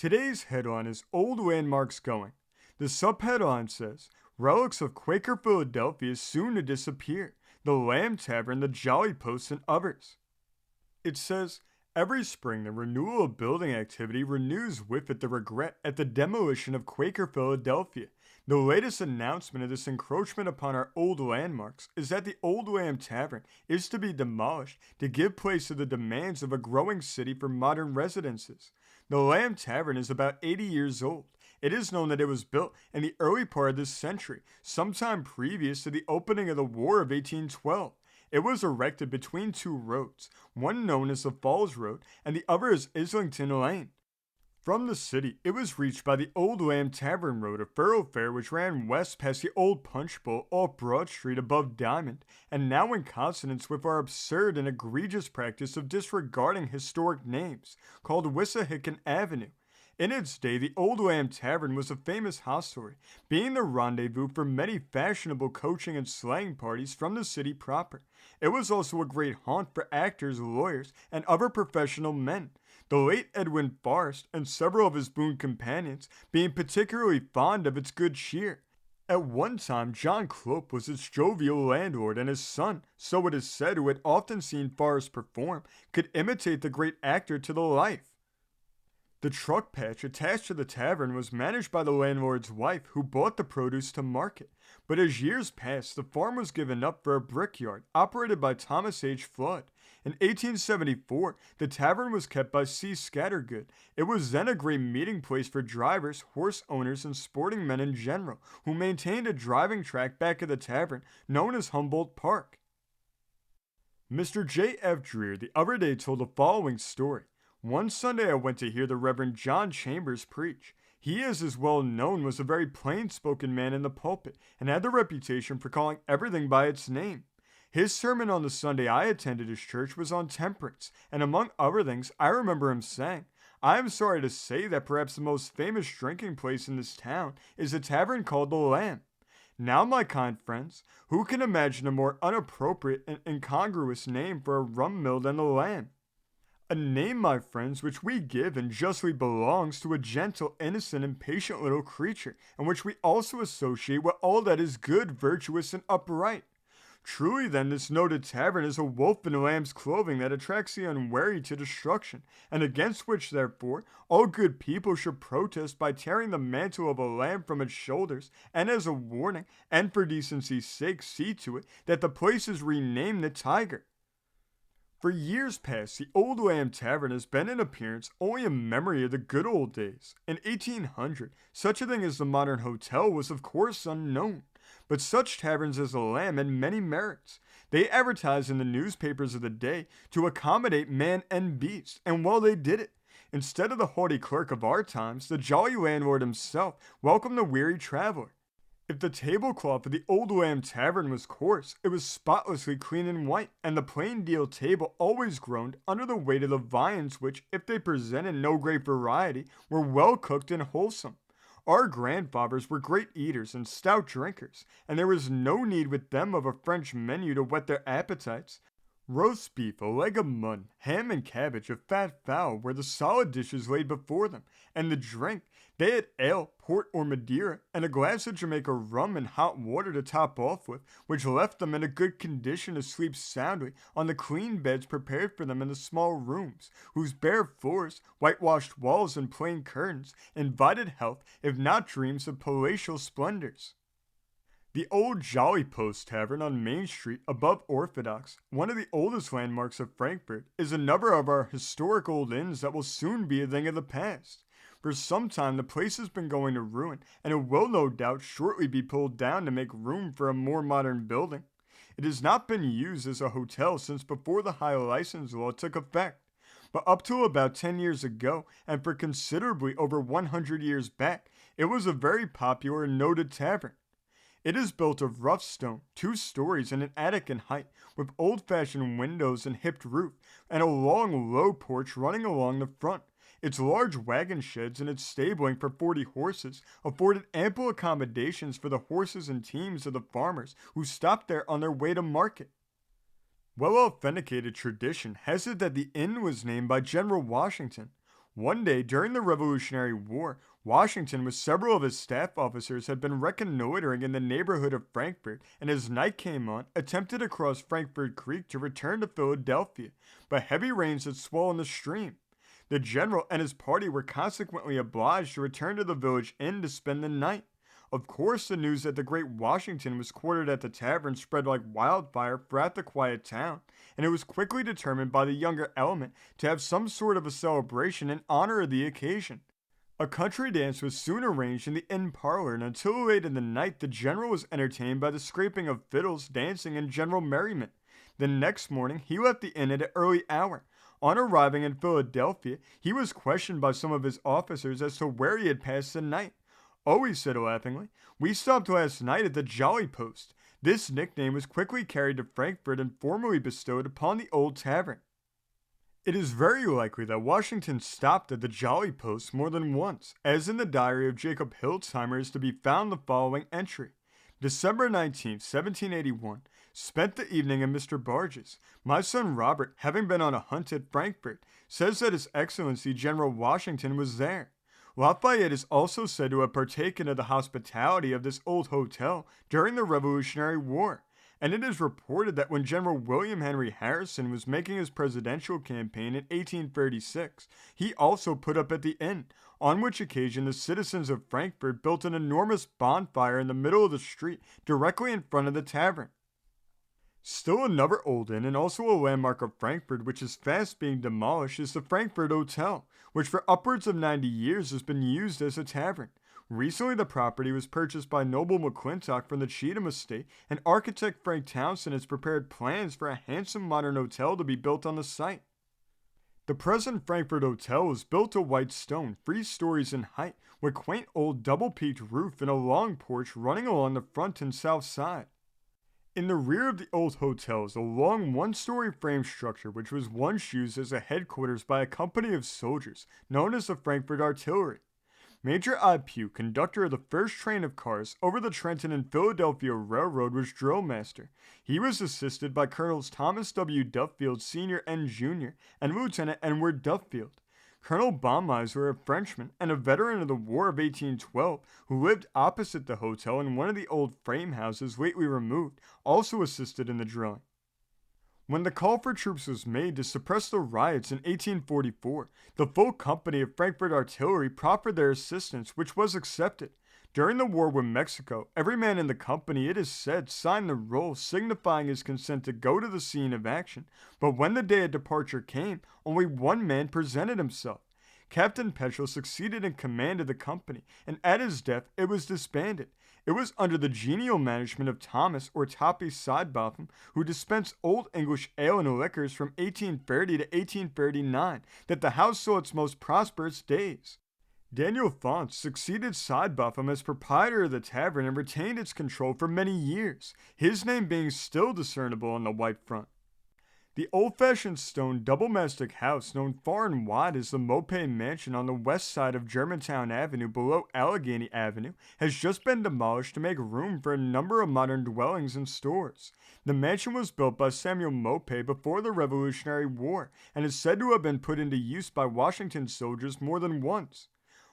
Today's headline is Old Landmarks Going. The subheadline says, Relics of Quaker Philadelphia soon to disappear. The Lamb Tavern, the Jolly Post, and others. It says, every spring the renewal of building activity renews with it the regret at the demolition of Quaker Philadelphia. The latest announcement of this encroachment upon our old landmarks is that the old Lamb Tavern is to be demolished to give place to the demands of a growing city for modern residences. The Lamb Tavern is about 80 years old. It is known that it was built in the early part of this century, sometime previous to the opening of the War of 1812. It was erected between two roads, one known as the Falls Road and the other as Islington Lane. From the city, it was reached by the Old Lamb Tavern Road, a thoroughfare which ran west past the old Punch Bowl off Broad Street above Diamond, and now in consonance with our absurd and egregious practice of disregarding historic names, called Wissahickon Avenue. In its day, the Old Lamb Tavern was a famous hostelry, being the rendezvous for many fashionable coaching and sleighing parties from the city proper. It was also a great haunt for actors, lawyers, and other professional men. The late Edwin Forrest and several of his boon companions being particularly fond of its good cheer. At one time, John Clope was its jovial landlord, and his son, so it is said, who had often seen Forrest perform, could imitate the great actor to the life. The truck patch attached to the tavern was managed by the landlord's wife, who bought the produce to market. But as years passed, the farm was given up for a brickyard operated by Thomas H. Flood. In 1874, the tavern was kept by C. Scattergood. It was then a great meeting place for drivers, horse owners, and sporting men in general, who maintained a driving track back of the tavern known as Humboldt Park. Mr. J. F. Dreer the other day told the following story. One Sunday I went to hear the Reverend John Chambers preach. He, as is well known, was a very plain-spoken man in the pulpit, and had the reputation for calling everything by its name. His sermon on the Sunday I attended his church was on temperance, and among other things, I remember him saying, I am sorry to say that perhaps the most famous drinking place in this town is a tavern called the Lamb. Now, my kind friends, who can imagine a more inappropriate and incongruous name for a rum mill than the Lamb? A name, my friends, which we give and justly belongs to a gentle, innocent, and patient little creature, and which we also associate with all that is good, virtuous, and upright. Truly, then, this noted tavern is a wolf in lamb's clothing that attracts the unwary to destruction, and against which, therefore, all good people should protest by tearing the mantle of a lamb from its shoulders, and as a warning, and for decency's sake, see to it that the place is renamed the Tiger. For years past, the Old Lamb Tavern has been in appearance only in memory of the good old days. In 1800, such a thing as the modern hotel was of course unknown. But such taverns as the Lamb had many merits. They advertised in the newspapers of the day to accommodate man and beast, and well, they did it. Instead of the haughty clerk of our times, the jolly landlord himself welcomed the weary traveler. If the tablecloth of the Old Lamb Tavern was coarse, it was spotlessly clean and white, and the plain deal table always groaned under the weight of the viands which, if they presented no great variety, were well cooked and wholesome. Our grandfathers were great eaters and stout drinkers, and there was no need with them of a French menu to whet their appetites. Roast beef, a leg of mutton, ham and cabbage, a fat fowl were the solid dishes laid before them, and the drink, they had ale, port or Madeira, and a glass of Jamaica rum and hot water to top off with, which left them in a good condition to sleep soundly on the clean beds prepared for them in the small rooms, whose bare floors, whitewashed walls, and plain curtains invited health, if not dreams of palatial splendors. The old Jolly Post Tavern on Main Street above Orthodox, one of the oldest landmarks of Frankfurt, is another of our historic old inns that will soon be a thing of the past. For some time the place has been going to ruin, and it will no doubt shortly be pulled down to make room for a more modern building. It has not been used as a hotel since before the high license law took effect, but up to about 10 years ago, and for considerably over 100 years back, it was a very popular and noted tavern. It is built of rough stone, 2 stories and an attic in height, with old-fashioned windows and hipped roof, and a long, low porch running along the front. Its large wagon sheds and its stabling for 40 horses afforded ample accommodations for the horses and teams of the farmers who stopped there on their way to market. Well-authenticated tradition has it that the inn was named by General Washington. One day during the Revolutionary War, Washington, with several of his staff officers, had been reconnoitering in the neighborhood of Frankfort, and as night came on, attempted to cross Frankfort Creek to return to Philadelphia, but heavy rains had swollen the stream. The general and his party were consequently obliged to return to the village inn to spend the night. Of course, the news that the great Washington was quartered at the tavern spread like wildfire throughout the quiet town, and it was quickly determined by the younger element to have some sort of a celebration in honor of the occasion. A country dance was soon arranged in the inn parlor, and until late in the night the general was entertained by the scraping of fiddles, dancing, and general merriment. The next morning he left the inn at an early hour. On arriving in Philadelphia, he was questioned by some of his officers as to where he had passed the night. "Oh," he said laughingly, "we stopped last night at the Jolly Post." This nickname was quickly carried to Frankfort and formally bestowed upon the old tavern. It is very likely that Washington stopped at the Jolly Post more than once, as in the diary of Jacob Hildsheimer is to be found the following entry. December 19th, 1781. Spent the evening in Mr. Barge's. My son Robert, having been on a hunt at Frankfort, says that His Excellency General Washington was there. Lafayette is also said to have partaken of the hospitality of this old hotel during the Revolutionary War, and it is reported that when General William Henry Harrison was making his presidential campaign in 1836, he also put up at the inn, on which occasion the citizens of Frankfort built an enormous bonfire in the middle of the street directly in front of the tavern. Still another old inn and also a landmark of Frankfort which is fast being demolished is the Frankfort Hotel, which for upwards of 90 years has been used as a tavern. Recently the property was purchased by Noble McClintock from the Cheatham estate, and architect Frank Townsend has prepared plans for a handsome modern hotel to be built on the site. The present Frankfort Hotel is built of white stone, 3 stories in height, with quaint old double-peaked roof and a long porch running along the front and south side. In the rear of the old hotel is a long 1-story frame structure which was once used as a headquarters by a company of soldiers known as the Frankfort Artillery. Major I. Pugh, conductor of the first train of cars over the Trenton and Philadelphia Railroad, was drill master. He was assisted by Colonels Thomas W. Duffield Sr. and Jr. and Lieutenant Edward Duffield. Colonel Baumeiser, a Frenchman and a veteran of the War of 1812, who lived opposite the hotel in one of the old frame houses lately removed, also assisted in the drilling. When the call for troops was made to suppress the riots in 1844, the full company of Frankfort Artillery proffered their assistance, which was accepted. During the war with Mexico, every man in the company, it is said, signed the roll signifying his consent to go to the scene of action, but when the day of departure came, only one man presented himself. Captain Petrel succeeded in command of the company, and at his death it was disbanded. It was under the genial management of Thomas or Toppy Sidebotham, who dispensed old English ale and liquors from 1830 to 1839, that the house saw its most prosperous days. Daniel Faunce succeeded Sidebotham as proprietor of the tavern and retained its control for many years, his name being still discernible on the white front. The old-fashioned stone double-mastic house known far and wide as the Mopay Mansion on the west side of Germantown Avenue below Allegheny Avenue has just been demolished to make room for a number of modern dwellings and stores. The mansion was built by Samuel Mopay before the Revolutionary War and is said to have been put into use by Washington soldiers more than once.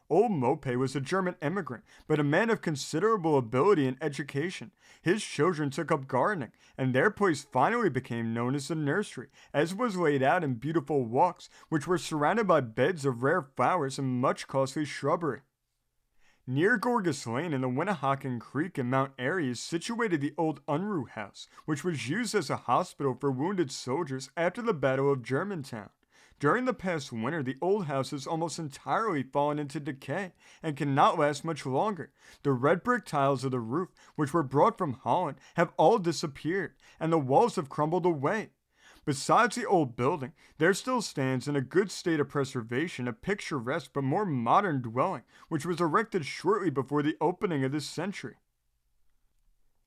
Old Mopay was a German immigrant, but a man of considerable ability and education. His children took up gardening, and their place finally became known as the nursery, as was laid out in beautiful walks, which were surrounded by beds of rare flowers and much costly shrubbery. Near Gorgas Lane in the Winnehaken Creek in Mount Airy is situated the old Unruh House, which was used as a hospital for wounded soldiers after the Battle of Germantown. During the past winter, the old house has almost entirely fallen into decay and cannot last much longer. The red brick tiles of the roof, which were brought from Holland, have all disappeared, and the walls have crumbled away. Besides the old building, there still stands in a good state of preservation a picturesque but more modern dwelling, which was erected shortly before the opening of this century.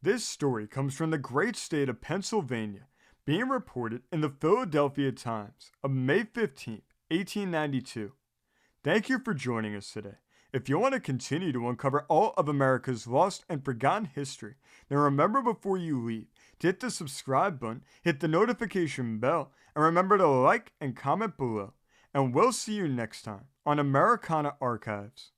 This story comes from the great state of Pennsylvania, being reported in the Philadelphia Times of May 15, 1892. Thank you for joining us today. If you want to continue to uncover all of America's lost and forgotten history, then remember before you leave to hit the subscribe button, hit the notification bell, and remember to like and comment below. And we'll see you next time on Americana Archives.